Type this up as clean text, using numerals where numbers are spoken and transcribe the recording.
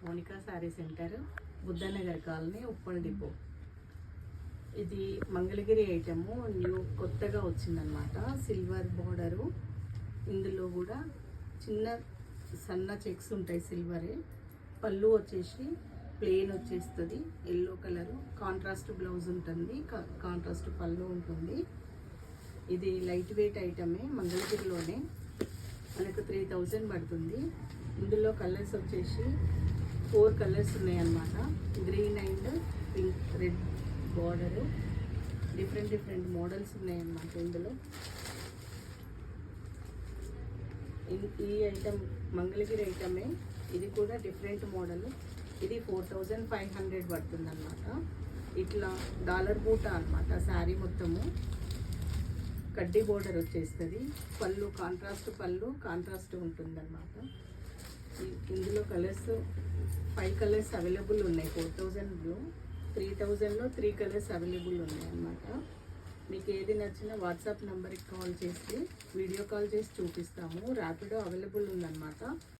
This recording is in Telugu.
Monika sari centre, Buddhanagar colony, Uppal depot. ఇది మంగళగిరి ఐటము, న్యూ కొత్తగా వచ్చిందనమాట. సిల్వర్ బార్డరు, ఇందులో కూడా చిన్న సన్న చెక్స్ ఉంటాయి సిల్వరే. పళ్ళు వచ్చేసి ప్లెయిన్ వచ్చేస్తుంది, ఎల్లో కలరు. కాంట్రాస్ట్ బ్లౌజ్ ఉంటుంది, కాంట్రాస్ట్ పళ్ళు ఉంటుంది. ఇది లైట్ వెయిట్ ఐటమే, మంగళగిరిలోనే. మనకు 3000 పడుతుంది. ఇందులో కలర్స్ వచ్చేసి 4 కలర్స్ ఉన్నాయన్నమాట. Green and pink, red border. Different models ఉన్నాయన్నమాట ఇందులో. ఈ ఐటమ్ మంగళగిరి ఐటమే. ఇది కూడా డిఫరెంట్ మోడల్. ఇది 4500 పడుతుంది అన్నమాట. ఇట్లా డాలర్ బూటా అన్నమాట శారీ మొత్తము. కడ్డీ బోర్డర్ వచ్చేస్తుంది. పళ్ళు కాంట్రాస్ట్ ఉంటుందన్నమాట. ఇందులో కలర్స్ 5 కలర్స్ అవైలబుల్ ఉన్నాయి. 4000లో 3000లో 3 కలర్స్ అవైలబుల్ ఉన్నాయి అన్నమాట. మీకు ఏది నచ్చినా వాట్సాప్ నెంబర్కి కాల్ చేసి వీడియో కాల్ చేసి చూపిస్తాము. ర్యాపిడో అవైలబుల్ ఉందన్నమాట.